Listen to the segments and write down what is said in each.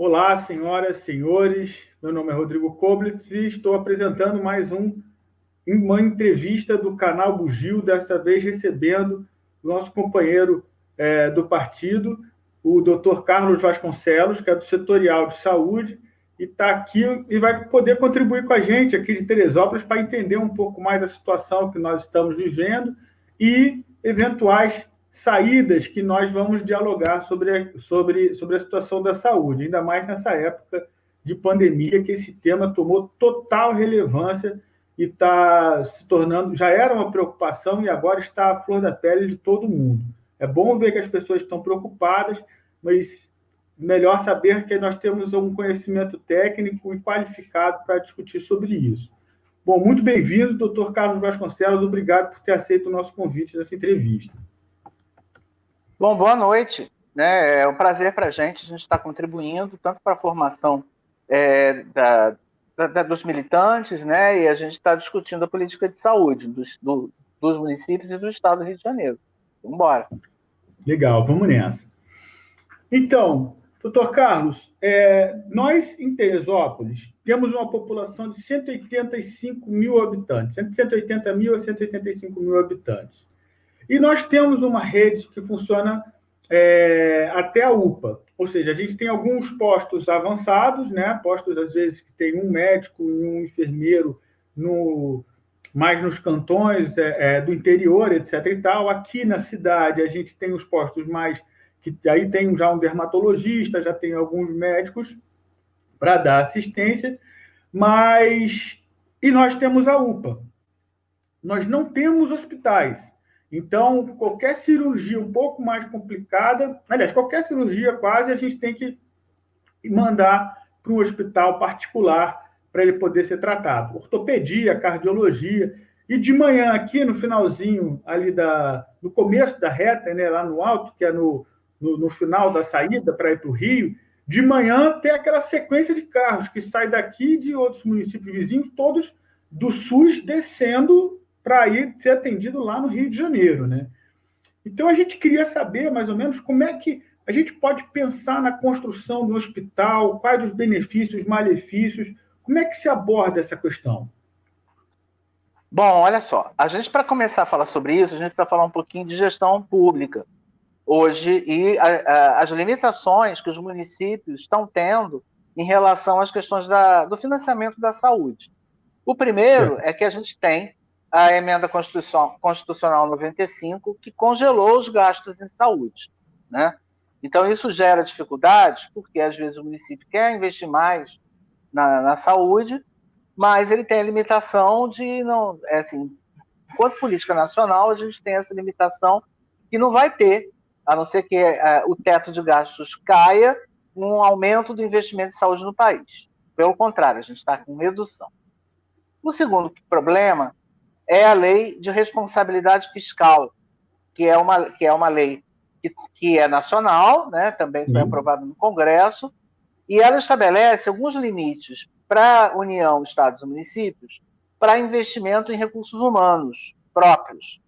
Olá, senhoras, senhores. Meu nome é Rodrigo Koblitz e estou apresentando mais uma entrevista do canal Bugio, desta vez recebendo o nosso companheiro do partido, o Dr. Carlos Vasconcelos, que é do Setorial de Saúde, e está aqui e vai poder contribuir com a gente aqui de Teresópolis para entender um pouco mais da situação que nós estamos vivendo e eventuais saídas que nós vamos dialogar sobre a situação da saúde, ainda mais nessa época de pandemia, que esse tema tomou total relevância e está se tornando, já era uma preocupação e agora está à flor da pele de todo mundo. É bom ver que as pessoas estão preocupadas, mas melhor saber que nós temos um conhecimento técnico e qualificado para discutir sobre isso. Bom, muito bem-vindo, doutor Carlos Vasconcelos, obrigado por ter aceito o nosso convite nessa entrevista. Bom, boa noite. É um prazer para a gente estar contribuindo tanto para a formação dos militantes, né, e a gente está discutindo a política de saúde dos municípios e do estado do Rio de Janeiro. Vamos embora. Legal, vamos nessa. Então, doutor Carlos, nós em Teresópolis temos uma população de 185 mil habitantes, 180 mil a 185 mil habitantes. E nós temos uma rede que funciona até a UPA, ou seja, a gente tem alguns postos avançados, né? Postos, às vezes, que tem um médico e um enfermeiro mais nos cantões do interior, etc. e tal. Aqui na cidade, a gente tem os postos mais... que aí tem já um dermatologista, já tem alguns médicos para dar assistência, e nós temos a UPA. Nós não temos hospitais. Então, qualquer cirurgia um pouco mais complicada, aliás, qualquer cirurgia quase, a gente tem que mandar para um hospital particular para ele poder ser tratado. Ortopedia, cardiologia. E de manhã, aqui no finalzinho, ali no começo da reta, né, lá no alto, que é no final da saída para ir para o Rio, de manhã tem aquela sequência de carros que sai daqui de outros municípios vizinhos, todos do SUS descendo para ir ser atendido lá no Rio de Janeiro, né? Então, a gente queria saber, mais ou menos, como é que a gente pode pensar na construção do hospital, quais os benefícios, malefícios, como é que se aborda essa questão? Bom, olha só, a gente, para começar a falar sobre isso, a gente precisa falar um pouquinho de gestão pública hoje e as limitações que os municípios estão tendo em relação às questões do financiamento da saúde. O primeiro é que a gente tem a emenda constitucional 95, que congelou os gastos em saúde, né? Então, isso gera dificuldades, porque às vezes o município quer investir mais na saúde, mas ele tem a limitação de não... enquanto política nacional, a gente tem essa limitação que não vai ter, a não ser que o teto de gastos caia, um aumento do investimento em saúde no país. Pelo contrário, a gente está com redução. O segundo problema é a lei de responsabilidade fiscal, que é uma lei que é nacional, né, também foi aprovada no Congresso, e ela estabelece alguns limites para a União, Estados e municípios para investimento em recursos humanos próprios.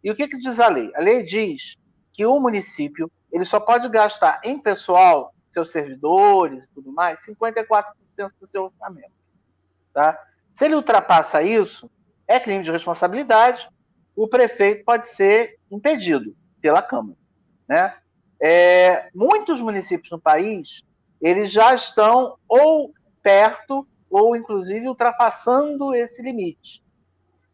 E o que diz a lei? A lei diz que o município ele só pode gastar em pessoal, seus servidores e tudo mais, 54% do seu orçamento. Tá? Se ele ultrapassa isso, é crime de responsabilidade, o prefeito pode ser impedido pela Câmara. Né? Muitos municípios no país, eles já estão ou perto, ou inclusive ultrapassando esse limite.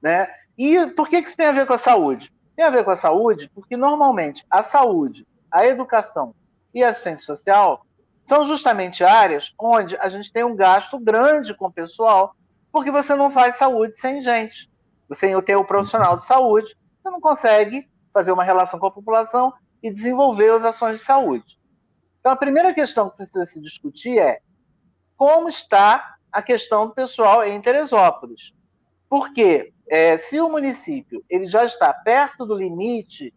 Né? E por que isso tem a ver com a saúde? Tem a ver com a saúde porque, normalmente, a saúde, a educação e a assistência social são justamente áreas onde a gente tem um gasto grande com o pessoal, porque você não faz saúde sem gente. Sem ter o profissional de saúde, você não consegue fazer uma relação com a população e desenvolver as ações de saúde. Então, a primeira questão que precisa se discutir é como está a questão do pessoal em Teresópolis. Porque se o município ele já está perto do limite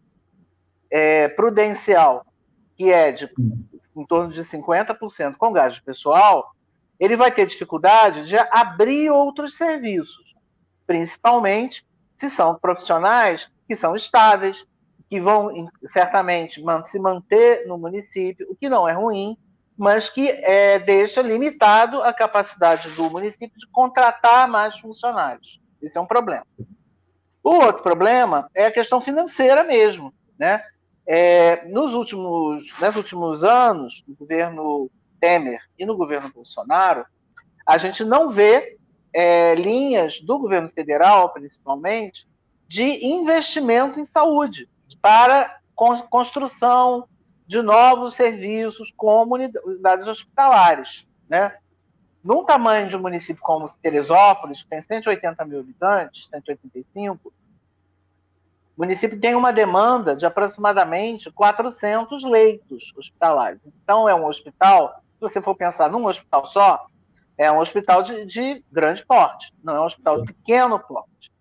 prudencial, que é em torno de 50% com gasto pessoal, ele vai ter dificuldade de abrir outros serviços, principalmente se são profissionais que são estáveis, que vão certamente se manter no município, o que não é ruim, mas que deixa limitado a capacidade do município de contratar mais funcionários. Esse é um problema. O outro problema é a questão financeira mesmo, né? Nos últimos anos, no governo Temer e no governo Bolsonaro, a gente não vê linhas do governo federal, principalmente, de investimento em saúde, para construção de novos serviços como unidades hospitalares, né? Num tamanho de um município como Teresópolis, que tem 180 mil habitantes, 185, o município tem uma demanda de aproximadamente 400 leitos hospitalares. Então, é um hospital, se você for pensar num hospital só, é um hospital de grande porte, não é um hospital de pequeno porte.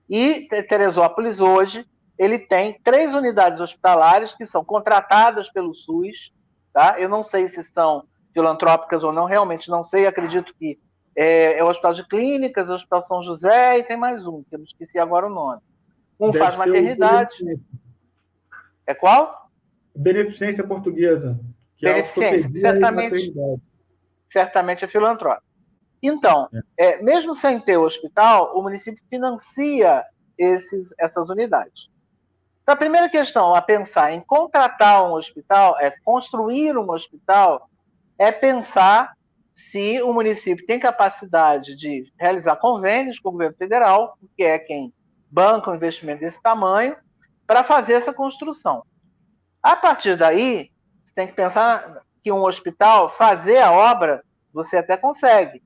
E Teresópolis, hoje, ele tem 3 unidades hospitalares que são contratadas pelo SUS, tá? Eu não sei se são filantrópicas ou não, realmente não sei, acredito que é o Hospital de Clínicas, o Hospital São José e tem mais um, que eu não esqueci agora o nome. Um Deve faz maternidade. É qual? Beneficência Portuguesa, que é a Beneficência, ortopedia e maternidade. Certamente é filantrópico. Então, mesmo sem ter o hospital, o município financia essas unidades. Então, a primeira questão a pensar em contratar um hospital, construir um hospital, é pensar se o município tem capacidade de realizar convênios com o governo federal, que é quem banca um investimento desse tamanho, para fazer essa construção. A partir daí, você tem que pensar que um hospital, fazer a obra, você até consegue.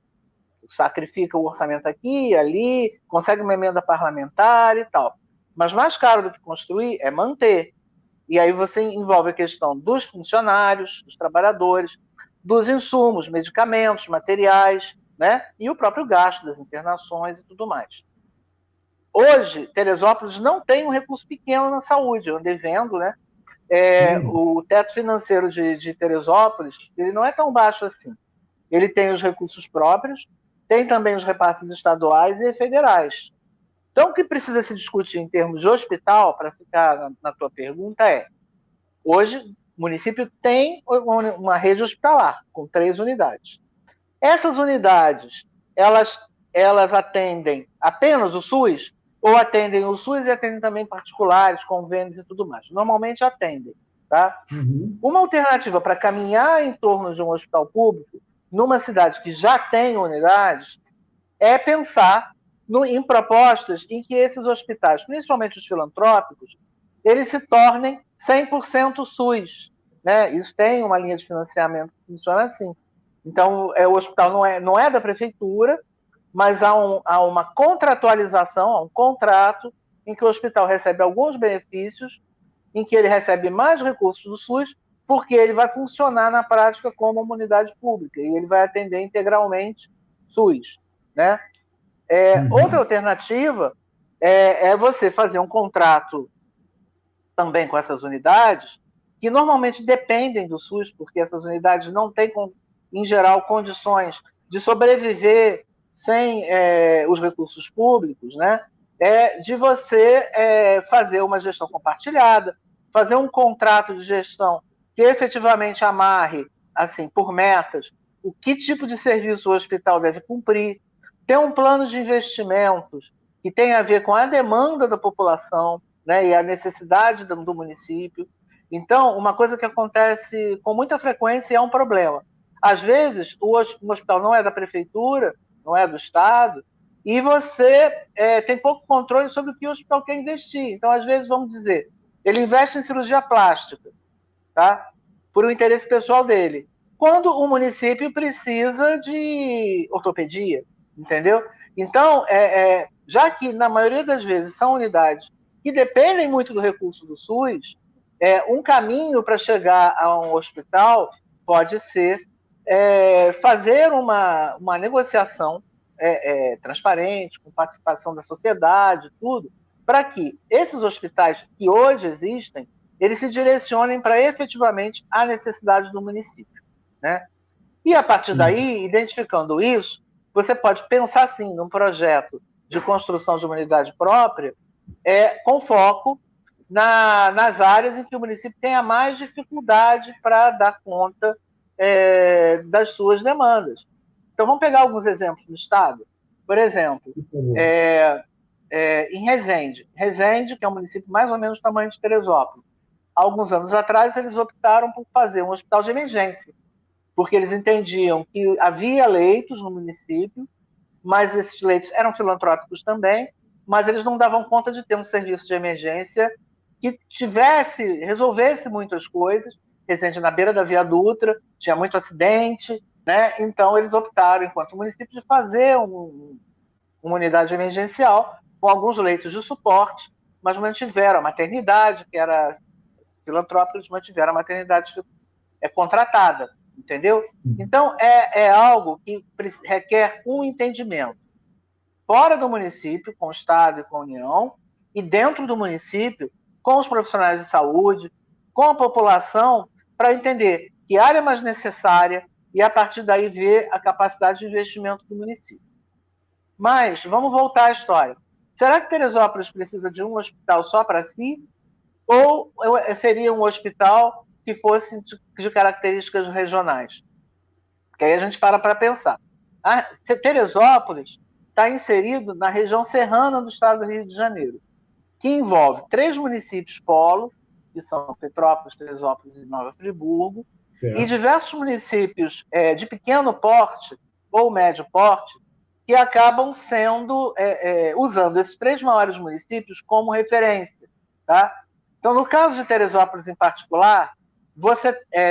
Sacrifica o orçamento aqui, ali, consegue uma emenda parlamentar e tal. Mas mais caro do que construir é manter. E aí você envolve a questão dos funcionários, dos trabalhadores, dos insumos, medicamentos, materiais, né? E o próprio gasto das internações e tudo mais. Hoje, Teresópolis não tem um recurso pequeno na saúde. Eu andei vendo, né? O teto financeiro de Teresópolis, ele não é tão baixo assim. Ele tem os recursos próprios, tem também os repasses estaduais e federais. Então, o que precisa se discutir em termos de hospital, para ficar na tua pergunta, hoje, o município tem uma rede hospitalar, com 3 unidades. Essas unidades, elas atendem apenas o SUS, ou atendem o SUS e atendem também particulares, convênios e tudo mais? Normalmente atendem, tá? Uma alternativa para caminhar em torno de um hospital público, numa cidade que já tem unidades, é pensar em propostas em que esses hospitais, principalmente os filantrópicos, eles se tornem 100% SUS, né? Isso tem uma linha de financiamento que funciona assim. Então, o hospital não é da prefeitura, mas há uma contratualização, há um contrato em que o hospital recebe alguns benefícios, em que ele recebe mais recursos do SUS, porque ele vai funcionar na prática como uma unidade pública e ele vai atender integralmente SUS, né? Outra alternativa é você fazer um contrato também com essas unidades, que normalmente dependem do SUS, porque essas unidades não têm, em geral, condições de sobreviver sem os recursos públicos, né? De você fazer uma gestão compartilhada, fazer um contrato de gestão que efetivamente amarre, assim, por metas, o que tipo de serviço o hospital deve cumprir, ter um plano de investimentos que tem a ver com a demanda da população, né, e a necessidade do município. Então, uma coisa que acontece com muita frequência e é um problema. Às vezes, o hospital não é da prefeitura, não é do Estado, e você tem pouco controle sobre o que o hospital quer investir. Então, às vezes, vamos dizer, ele investe em cirurgia plástica, tá? Por um interesse pessoal dele. Quando o município precisa de ortopedia, entendeu? Então, já que na maioria das vezes são unidades que dependem muito do recurso do SUS, um caminho para chegar a um hospital pode ser fazer uma negociação transparente, com participação da sociedade, tudo, para que esses hospitais que hoje existem, eles se direcionem para efetivamente a necessidade do município, né? E a partir daí, identificando isso, você pode pensar sim num projeto de construção de uma unidade própria, com foco nas áreas em que o município tenha mais dificuldade para dar conta das suas demandas. Então, vamos pegar alguns exemplos do Estado. Por exemplo, em Resende, que é um município mais ou menos do tamanho de Teresópolis, há alguns anos atrás, eles optaram por fazer um hospital de emergência, porque eles entendiam que havia leitos no município, mas esses leitos eram filantrópicos também, mas eles não davam conta de ter um serviço de emergência que resolvesse muitas coisas. Resende na beira da Via Dutra, tinha muito acidente, né? Então eles optaram, enquanto município, de fazer uma unidade emergencial com alguns leitos de suporte, mas mantiveram a maternidade, que era filantrópica, eles mantiveram a maternidade contratada, entendeu? Então, é algo que requer um entendimento fora do município, com o Estado e com a União, e dentro do município, com os profissionais de saúde, com a população, para entender que área é mais necessária e, a partir daí, ver a capacidade de investimento do município. Mas, vamos voltar à história. Será que Teresópolis precisa de um hospital só para si? Ou seria um hospital que fosse de características regionais? Porque aí a gente para pensar. Teresópolis está inserido na região serrana do estado do Rio de Janeiro, que envolve 3 municípios polo, que são Petrópolis, Teresópolis e Nova Friburgo, e diversos municípios de pequeno porte ou médio porte, que acabam usando esses 3 maiores municípios como referência. Tá? Então, no caso de Teresópolis em particular,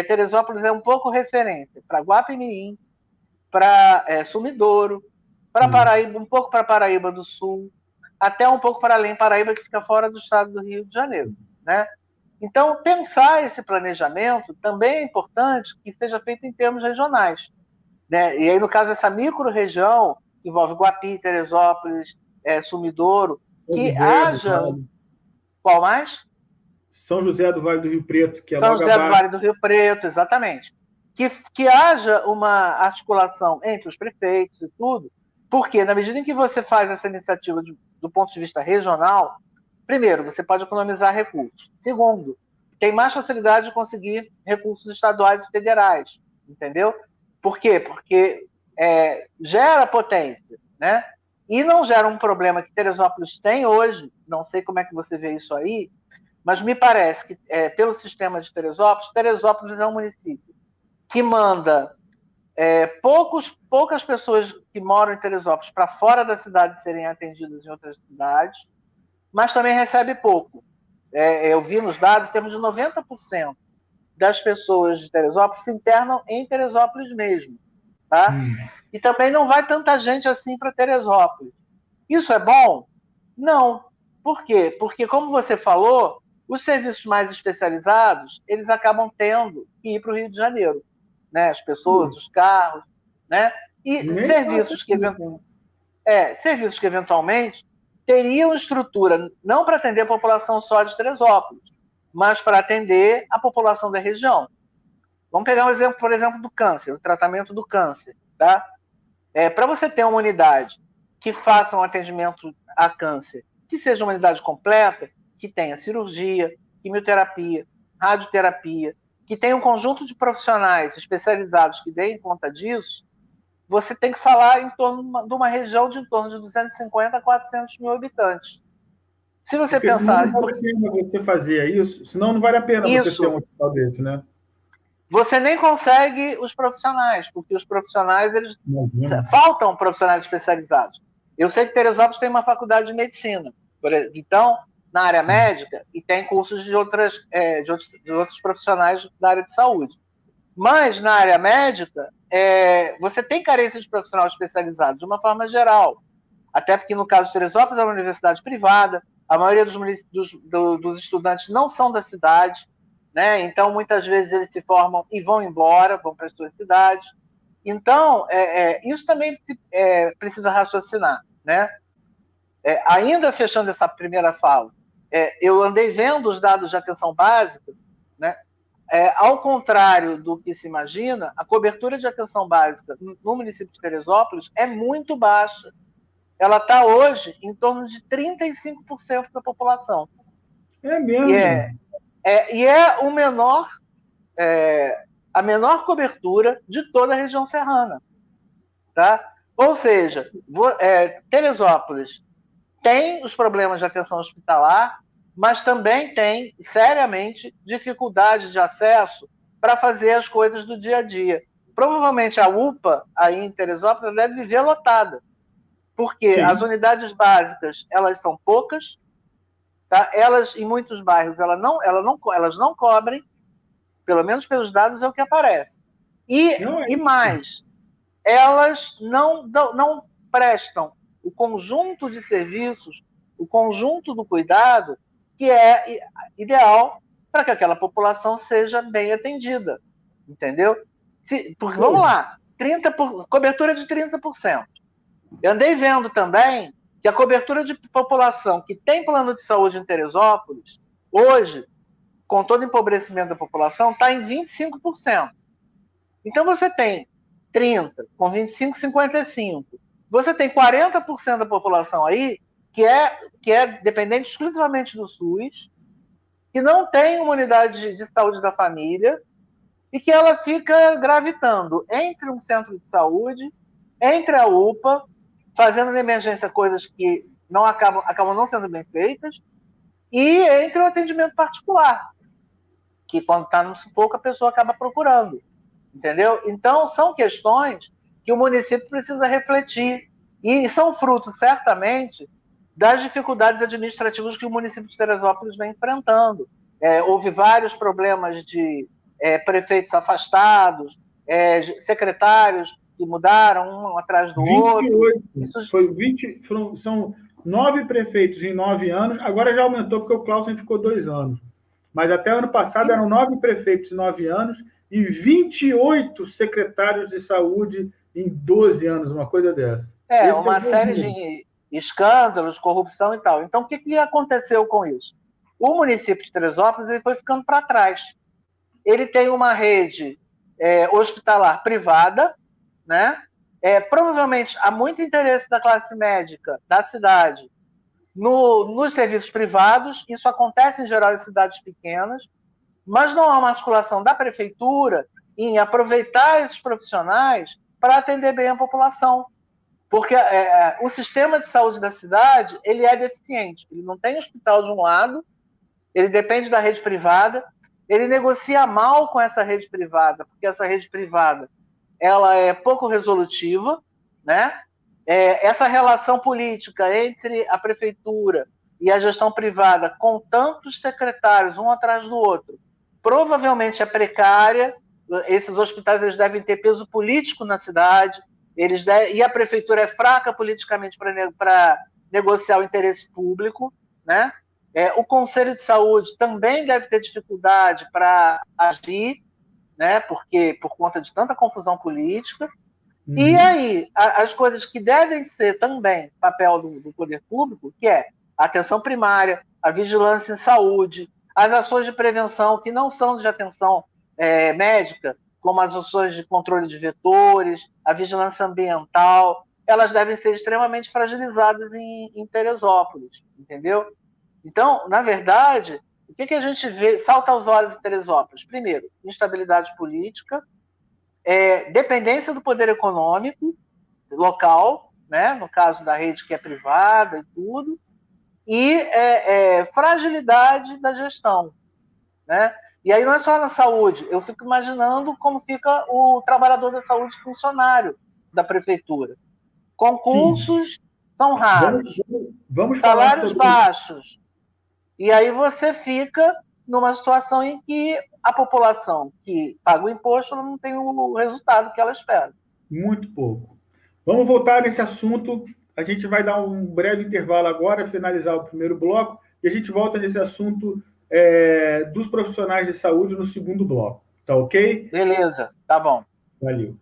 Teresópolis é um pouco referência para Guapimirim, para Sumidouro, para Paraíba, um pouco para Paraíba do Sul, até um pouco para além Paraíba, que fica fora do estado do Rio de Janeiro. Né? Então, pensar esse planejamento também é importante que seja feito em termos regionais. Né? E aí, no caso, essa micro-região, que envolve Guapi, Teresópolis, Sumidouro, que haja... Qual mais? São José do Vale do Rio Preto, que é São logo José abaixo. do Vale do Rio Preto, exatamente. Que haja uma articulação entre os prefeitos e tudo, porque na medida em que você faz essa iniciativa do ponto de vista regional, primeiro, você pode economizar recursos. Segundo, tem mais facilidade de conseguir recursos estaduais e federais, entendeu? Por quê? Porque gera potência, né? E não gera um problema que Teresópolis tem hoje, não sei como é que você vê isso aí, mas me parece que, pelo sistema de Teresópolis é um município que manda poucas pessoas que moram em Teresópolis para fora da cidade serem atendidas em outras cidades, mas também recebe pouco. Eu vi nos dados, temos de 90% das pessoas de Teresópolis se internam em Teresópolis mesmo. Tá? E também não vai tanta gente assim para Teresópolis. Isso é bom? Não. Por quê? Porque, como você falou, os serviços mais especializados, eles acabam tendo que ir para o Rio de Janeiro. Né? As pessoas, os carros, né? E serviços que eventualmente teriam estrutura não para atender a população só de Teresópolis, mas para atender a população da região. Vamos pegar um exemplo, por exemplo, do câncer, o tratamento do câncer. Tá? Para você ter uma unidade que faça um atendimento a câncer, que seja uma unidade completa, que tenha cirurgia, quimioterapia, radioterapia, que tenha um conjunto de profissionais especializados que deem conta disso, você tem que falar em torno de uma região de em torno de 250 a 400 mil habitantes. Se você pensar... Senão não vale a pena você fazer isso, senão não vale a pena você ter um hospital desse, né? Você nem consegue os profissionais, porque os profissionais, faltam profissionais especializados. Eu sei que Teresópolis tem uma faculdade de medicina, então, na área médica, e tem cursos de outros profissionais da área de saúde. Mas, na área médica, você tem carência de profissional especializado, de uma forma geral. Até porque, no caso de Teresópolis, é uma universidade privada, a maioria dos estudantes não são da cidade, né? Então, muitas vezes, eles se formam e vão embora, vão para as suas cidades. Então, isso também precisa raciocinar. Né? Ainda fechando essa primeira fala, eu andei vendo os dados de atenção básica, né? Ao contrário do que se imagina, a cobertura de atenção básica no município de Teresópolis é muito baixa. Ela está hoje em torno de 35% da população. É mesmo? E é o menor a menor cobertura de toda a região serrana. Tá? Ou seja, Teresópolis tem os problemas de atenção hospitalar, mas também tem, seriamente, dificuldade de acesso para fazer as coisas do dia a dia. Provavelmente a UPA, aí em Teresópolis, deve viver lotada, porque Sim. as unidades básicas, elas são poucas, tá? Elas, em muitos bairros, elas não cobrem, pelo menos pelos dados é o que aparece. E mais, elas não prestam o conjunto de serviços, o conjunto do cuidado que é ideal para que aquela população seja bem atendida. Entendeu? Porque, vamos lá, cobertura de 30%. Eu andei vendo também que a cobertura de população que tem plano de saúde em Teresópolis, hoje, com todo o empobrecimento da população, está em 25%. Então você tem 30, com 25, 55. Você tem 40% da população aí que é dependente exclusivamente do SUS, que não tem uma unidade de saúde da família e que ela fica gravitando entre um centro de saúde, entre a UPA, fazendo na emergência coisas que não acabam não sendo bem feitas, e entre o atendimento particular, que quando está no sufoco a pessoa acaba procurando. Entendeu? Então, são questões que o município precisa refletir e são frutos, certamente, das dificuldades administrativas que o município de Teresópolis vem enfrentando. Houve vários problemas de prefeitos afastados, secretários que mudaram um atrás do 28, outro. São 9 prefeitos em 9 anos, agora já aumentou porque o Clausen ficou 2 anos. Mas até ano passado eram 9 prefeitos em 9 anos e 28 secretários de saúde em 12 anos, uma coisa dessa. Uma série de escândalos, corrupção e tal. Então, o que aconteceu com isso? O município de Teresópolis ele foi ficando para trás. Ele tem uma rede hospitalar privada, né? Provavelmente há muito interesse da classe médica da cidade nos serviços privados. Isso acontece em geral em cidades pequenas, mas não há uma articulação da prefeitura em aproveitar esses profissionais para atender bem a população. Porque o sistema de saúde da cidade ele é deficiente. Ele não tem hospital de um lado, ele depende da rede privada, ele negocia mal com essa rede privada, porque essa rede privada ela é pouco resolutiva, né? Essa relação política entre a prefeitura e a gestão privada, com tantos secretários, um atrás do outro, provavelmente é precária. Esses hospitais eles devem ter peso político na cidade, e a prefeitura é fraca politicamente para negociar o interesse público, né? O Conselho de Saúde também deve ter dificuldade para agir, né? Porque por conta de tanta confusão política. E aí, as coisas que devem ser também papel do poder público, que é a atenção primária, a vigilância em saúde, as ações de prevenção que não são de atenção médica, como as ações de controle de vetores, a vigilância ambiental, elas devem ser extremamente fragilizadas em Teresópolis, entendeu? Então, na verdade, o que a gente vê, salta aos olhos em Teresópolis? Primeiro, instabilidade política, dependência do poder econômico local, né? No caso da rede que é privada e tudo, e fragilidade da gestão, né? E aí não é só na saúde, eu fico imaginando como fica o trabalhador da saúde funcionário da prefeitura. Concursos são raros, vamos salários baixos, e aí você fica numa situação em que a população que paga o imposto não tem o resultado que ela espera. Muito pouco. Vamos voltar nesse assunto. A gente vai dar um breve intervalo agora, finalizar o primeiro bloco, e a gente volta nesse assunto dos profissionais de saúde no segundo bloco. Tá ok? Beleza, tá bom. Valeu.